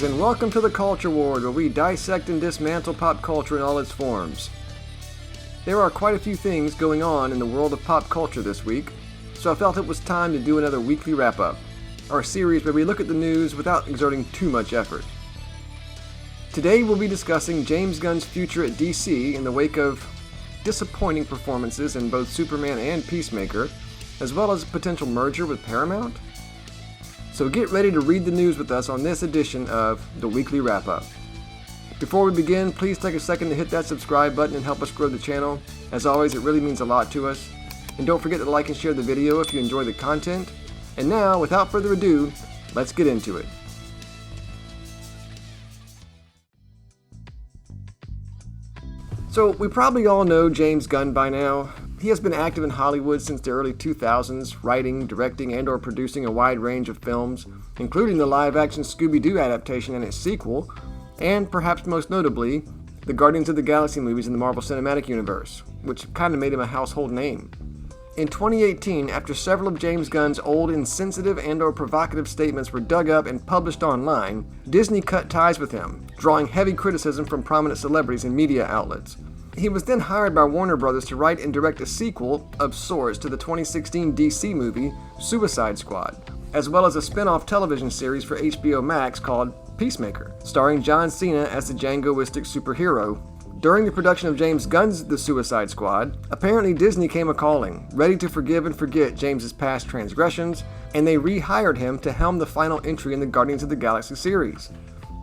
Greetings and welcome to the Culture Ward, where we dissect and dismantle pop culture in all its forms. There are quite a few things going on in the world of pop culture this week, so I felt it was time to do another weekly wrap-up, our series where we look at the news without exerting too much effort. Today we'll be discussing James Gunn's future at DC in the wake of disappointing performances in both Superman and Peacemaker, as well as a potential merger with Paramount. So get ready to read the news with us on this edition of the Weekly Wrap-Up. Before we begin, please take a second to hit that subscribe button and help us grow the channel. As always, it really means a lot to us. And don't forget to like and share the video if you enjoy the content. And now, without further ado, let's get into it. So, we probably all know James Gunn by now. He has been active in Hollywood since the early 2000s, writing, directing, and/or producing a wide range of films, including the live-action Scooby-Doo adaptation and its sequel, and perhaps most notably, the Guardians of the Galaxy movies in the Marvel Cinematic Universe, which kind of made him a household name. In 2018, after several of James Gunn's old insensitive and/or provocative statements were dug up and published online, Disney cut ties with him, drawing heavy criticism from prominent celebrities and media outlets. He was then hired by Warner Bros. To write and direct a sequel of sorts to the 2016 DC movie Suicide Squad, as well as a spin-off television series for HBO Max called Peacemaker, starring John Cena as the Djangoistic superhero. During the production of James Gunn's The Suicide Squad, apparently Disney came a-calling, ready to forgive and forget James's past transgressions, and they rehired him to helm the final entry in the Guardians of the Galaxy series.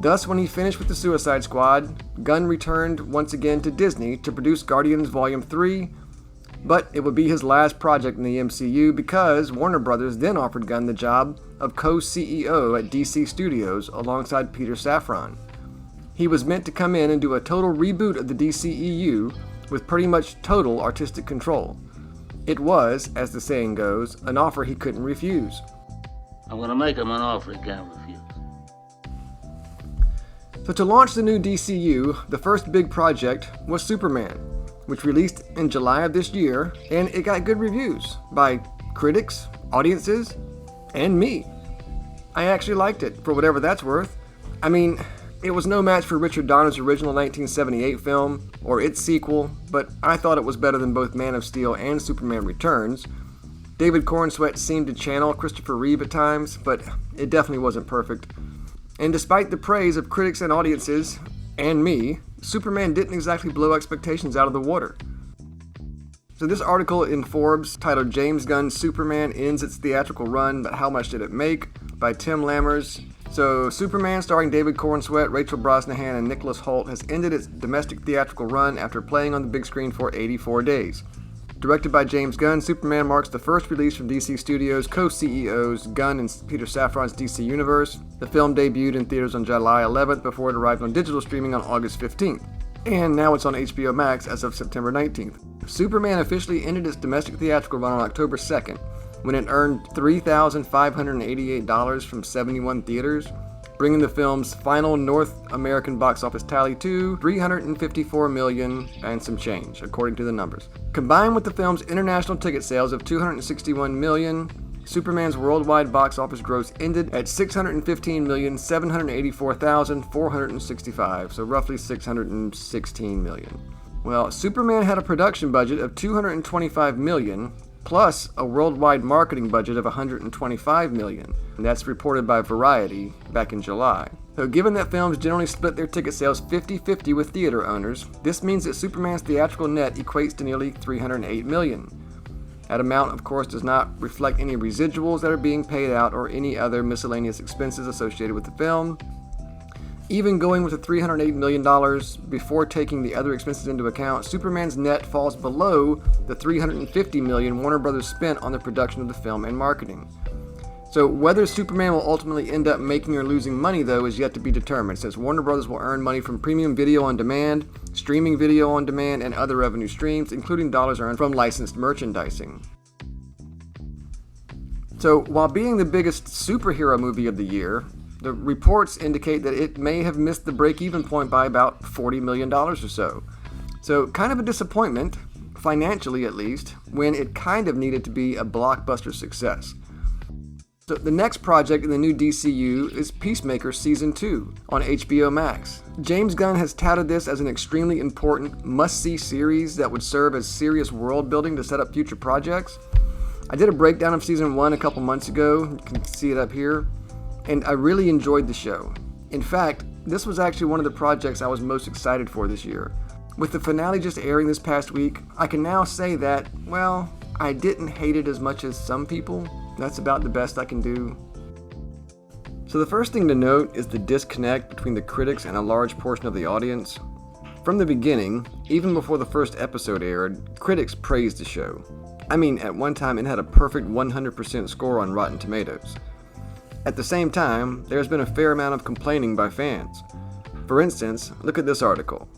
Thus, when he finished with The Suicide Squad, Gunn returned once again to Disney to produce Guardians Volume 3, but it would be his last project in the MCU because Warner Bros. Then offered Gunn the job of co-CEO at DC Studios alongside Peter Safran. He was meant to come in and do a total reboot of the DCEU with pretty much total artistic control. It was, as the saying goes, an offer he couldn't refuse. I'm going to make him an offer he can't refuse. So to launch the new DCU, the first big project was Superman, which released in July of this year, and it got good reviews by critics, audiences, and me. I actually liked it, for whatever that's worth. I mean, it was no match for Richard Donner's original 1978 film, or its sequel, but I thought it was better than both Man of Steel and Superman Returns. David Corenswet seemed to channel Christopher Reeve at times, but it definitely wasn't perfect. And despite the praise of critics and audiences, and me, Superman didn't exactly blow expectations out of the water. So this article in Forbes, titled James Gunn's Superman Ends Its Theatrical Run, but How Much Did It Make? By Tim Lammers. So Superman, starring David Corenswet, Rachel Brosnahan, and Nicholas Hoult, has ended its domestic theatrical run after playing on the big screen for 84 days. Directed by James Gunn, Superman marks the first release from DC Studios co-CEOs Gunn and Peter Safran's DC Universe. The film debuted in theaters on July 11th before it arrived on digital streaming on August 15th. And now it's on HBO Max as of September 19th. Superman officially ended its domestic theatrical run on October 2nd, when it earned $3,588 from 71 theaters, bringing the film's final North American box office tally to $354 million and some change, according to the numbers. Combined with the film's international ticket sales of $261 million, Superman's worldwide box office gross ended at $615,784,465, so roughly $616 million. Well, Superman had a production budget of $225 million, plus a worldwide marketing budget of $125 million, and that's reported by Variety back in July. So given that films generally split their ticket sales 50-50 with theater owners, this means that Superman's theatrical net equates to nearly $308 million. That amount, of course, does not reflect any residuals that are being paid out or any other miscellaneous expenses associated with the film. Even going with the $308 million before taking the other expenses into account, Superman's net falls below the $350 million Warner Bros. Spent on the production of the film and marketing. So whether Superman will ultimately end up making or losing money, though, is yet to be determined, since Warner Bros. Will earn money from premium video on demand, streaming video on demand, and other revenue streams, including dollars earned from licensed merchandising. So while being the biggest superhero movie of the year, the reports indicate that it may have missed the break-even point by about $40 million or so. So kind of a disappointment, financially at least, when it kind of needed to be a blockbuster success. So the next project in the new DCU is Peacemaker Season 2 on HBO Max. James Gunn has touted this as an extremely important, must-see series that would serve as serious world building to set up future projects. I did a breakdown of Season 1 a couple months ago, you can see it up here, and I really enjoyed the show. In fact, this was actually one of the projects I was most excited for this year. With the finale just airing this past week, I can now say that, well, I didn't hate it as much as some people. That's about the best I can do. So the first thing to note is the disconnect between the critics and a large portion of the audience. From the beginning, even before the first episode aired, critics praised the show. I mean, at one time it had a perfect 100% score on Rotten Tomatoes. At the same time, there's been a fair amount of complaining by fans. For instance, look at this article.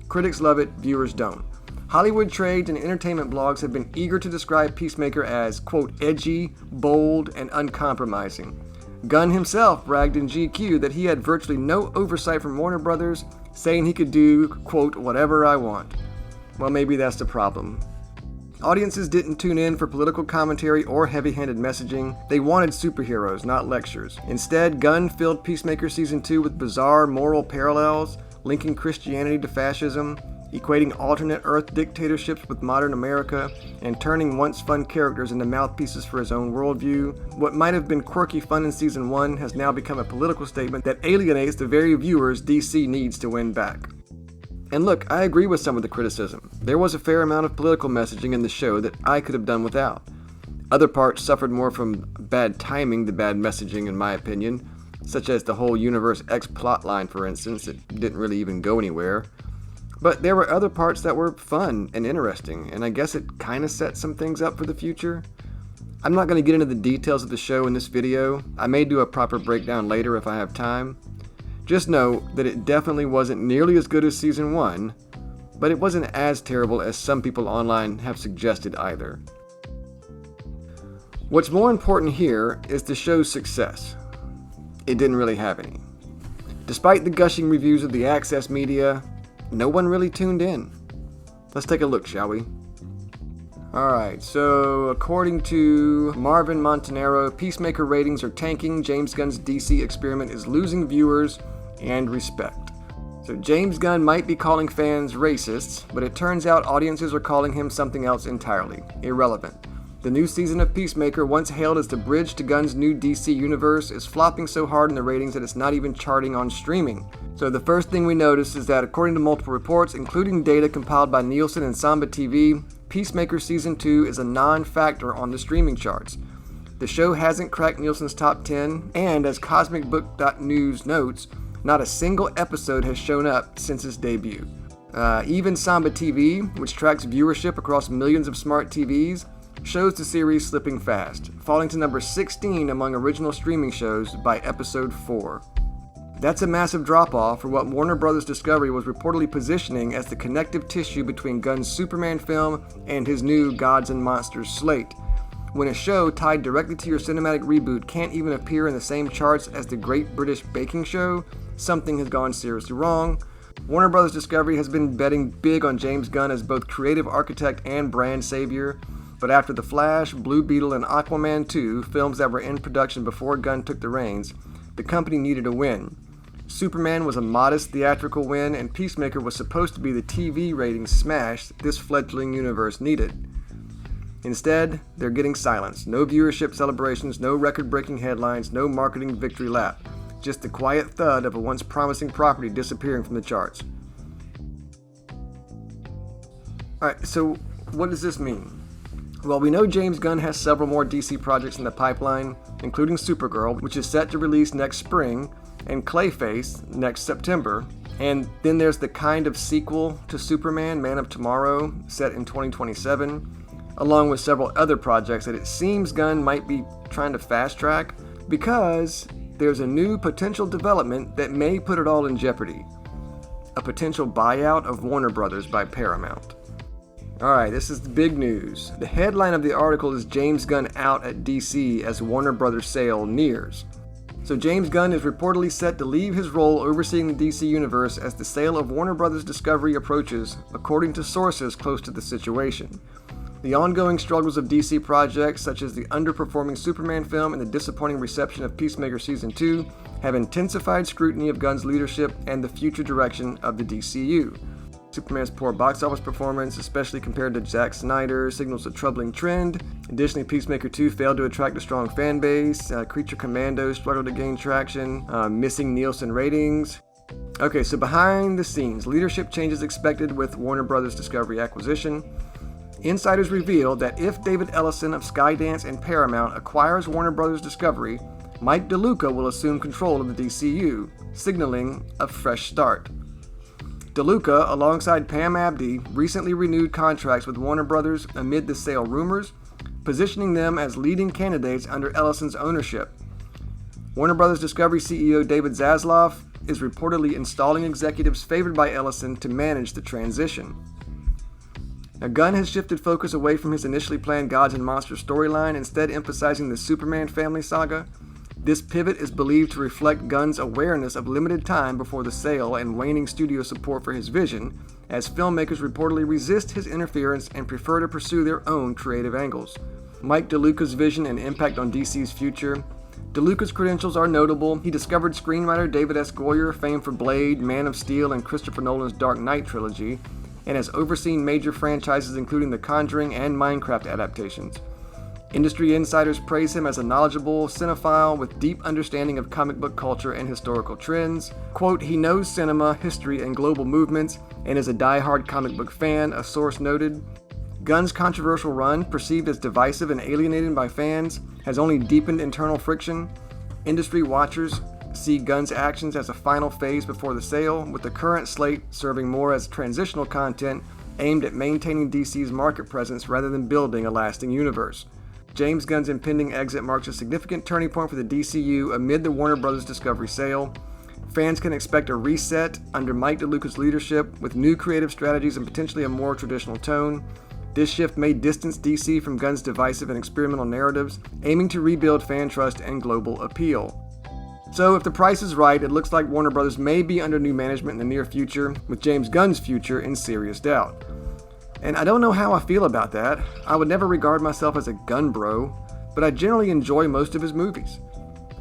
Critics love it, viewers don't. Hollywood trades and entertainment blogs have been eager to describe Peacemaker as, quote, edgy, bold, and uncompromising. Gunn himself bragged in GQ that he had virtually no oversight from Warner Brothers, saying he could do, quote, whatever I want. Well, maybe that's the problem. Audiences didn't tune in for political commentary or heavy-handed messaging. They wanted superheroes, not lectures. Instead, Gunn filled Peacemaker Season 2 with bizarre moral parallels, linking Christianity to fascism, equating alternate Earth dictatorships with modern America, and turning once fun characters into mouthpieces for his own worldview. What might have been quirky fun in Season 1 has now become a political statement that alienates the very viewers DC needs to win back. And look, I agree with some of the criticism. There was a fair amount of political messaging in the show that I could have done without. Other parts suffered more from bad timing than bad messaging, in my opinion, such as the whole Universe X plotline, for instance. It didn't really even go anywhere. But there were other parts that were fun and interesting, and I guess it kind of set some things up for the future. I'm not going to get into the details of the show in this video. I may do a proper breakdown later if I have time. Just know that it definitely wasn't nearly as good as Season 1, but it wasn't as terrible as some people online have suggested either. What's more important here is the show's success. It didn't really have any. Despite the gushing reviews of the Access media, no one really tuned in. Let's take a look, shall we? Alright, so according to Marvin Montanaro, Peacemaker ratings are tanking, James Gunn's DC experiment is losing viewers and respect. So James Gunn might be calling fans racists, but it turns out audiences are calling him something else entirely, irrelevant. The new season of Peacemaker, once hailed as the bridge to Gunn's new DC universe, is flopping so hard in the ratings that it's not even charting on streaming. So the first thing we notice is that according to multiple reports, including data compiled by Nielsen and Samba TV, Peacemaker Season 2 is a non-factor on the streaming charts. The show hasn't cracked Nielsen's top 10, and as CosmicBook.news notes, not a single episode has shown up since its debut. Even Samba TV, which tracks viewership across millions of smart TVs, shows the series slipping fast, falling to number 16 among original streaming shows by episode 4. That's a massive drop-off for what Warner Bros. Discovery was reportedly positioning as the connective tissue between Gunn's Superman film and his new Gods and Monsters slate. When a show tied directly to your cinematic reboot can't even appear in the same charts as the Great British Baking Show, something has gone seriously wrong. Warner Bros. Discovery has been betting big on James Gunn as both creative architect and brand savior, but after The Flash, Blue Beetle, and Aquaman 2, films that were in production before Gunn took the reins, the company needed a win. Superman was a modest theatrical win, and Peacemaker was supposed to be the TV ratings smash this fledgling universe needed. Instead, they're getting silence. No viewership celebrations, no record-breaking headlines, no marketing victory lap. Just the quiet thud of a once promising property disappearing from the charts. Alright, so what does this mean? Well, we know James Gunn has several more DC projects in the pipeline, including Supergirl, which is set to release next spring, and Clayface next September. And then there's the kind of sequel to Superman, Man of Tomorrow, set in 2027, along with several other projects that it seems Gunn might be trying to fast track, because there's a new potential development that may put it all in jeopardy. A potential buyout of Warner Brothers by Paramount. Alright, this is the big news. The headline of the article is James Gunn out at DC as Warner Brothers sale nears. So James Gunn is reportedly set to leave his role overseeing the DC universe as the sale of Warner Brothers Discovery approaches, according to sources close to the situation. The ongoing struggles of DC projects, such as the underperforming Superman film and the disappointing reception of Peacemaker Season 2, have intensified scrutiny of Gunn's leadership and the future direction of the DCU. Superman's poor box office performance, especially compared to Zack Snyder, signals a troubling trend. Additionally, Peacemaker 2 failed to attract a strong fan base. Creature Commandos struggled to gain traction, missing Nielsen ratings. Okay, so behind the scenes, leadership changes expected with Warner Bros. Discovery acquisition. Insiders reveal that if David Ellison of Skydance and Paramount acquires Warner Bros. Discovery, Mike DeLuca will assume control of the DCU, signaling a fresh start. DeLuca, alongside Pam Abdi, recently renewed contracts with Warner Bros. Amid the sale rumors, positioning them as leading candidates under Ellison's ownership. Warner Bros. Discovery CEO David Zaslav is reportedly installing executives favored by Ellison to manage the transition. Now, Gunn has shifted focus away from his initially planned Gods and Monsters storyline, instead emphasizing the Superman family saga. This pivot is believed to reflect Gunn's awareness of limited time before the sale and waning studio support for his vision, as filmmakers reportedly resist his interference and prefer to pursue their own creative angles. Mike DeLuca's vision and impact on DC's future. DeLuca's credentials are notable. He discovered screenwriter David S. Goyer, famed for Blade, Man of Steel, and Christopher Nolan's Dark Knight trilogy, and has overseen major franchises including The Conjuring and Minecraft adaptations. Industry insiders praise him as a knowledgeable cinephile with deep understanding of comic book culture and historical trends. Quote, he knows cinema, history, and global movements, and is a die-hard comic book fan, a source noted. Gunn's controversial run, perceived as divisive and alienating by fans, has only deepened internal friction. Industry watchers see Gunn's actions as a final phase before the sale, with the current slate serving more as transitional content aimed at maintaining DC's market presence rather than building a lasting universe. James Gunn's impending exit marks a significant turning point for the DCU amid the Warner Bros. Discovery sale. Fans can expect a reset under Mike DeLuca's leadership, with new creative strategies and potentially a more traditional tone. This shift may distance DC from Gunn's divisive and experimental narratives, aiming to rebuild fan trust and global appeal. So if the price is right, it looks like Warner Bros. May be under new management in the near future, with James Gunn's future in serious doubt. And I don't know how I feel about that. I would never regard myself as a Gunn bro, but I generally enjoy most of his movies.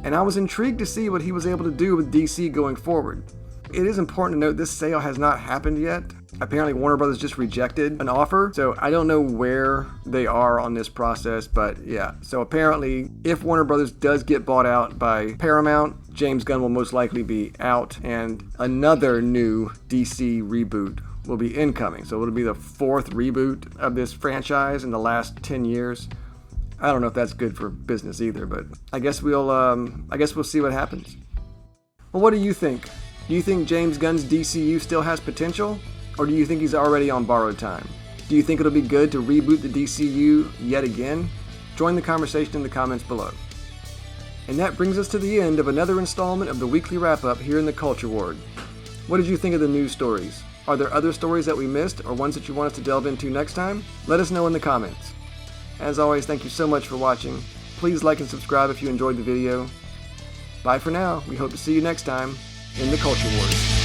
And I was intrigued to see what he was able to do with DC going forward. It is important to note this sale has not happened yet. Apparently Warner Bros. Just rejected an offer, so I don't know where they are on this process, but yeah. So apparently, if Warner Bros. Does get bought out by Paramount, James Gunn will most likely be out, and another new DC reboot will be incoming. So it'll be the fourth reboot of this franchise in the last 10 years. I don't know if that's good for business either, but I guess we'll see what happens. Well, what do you think? Do you think James Gunn's DCU still has potential, or do you think he's already on borrowed time? Do you think it'll be good to reboot the DCU yet again? Join the conversation in the comments below. And that brings us to the end of another installment of the weekly wrap-up here in the Culture Ward. What did you think of the news stories? Are there other stories that we missed, or ones that you want us to delve into next time? Let us know in the comments. As always, thank you so much for watching. Please like and subscribe if you enjoyed the video. Bye for now. We hope to see you next time in the Culture Wars.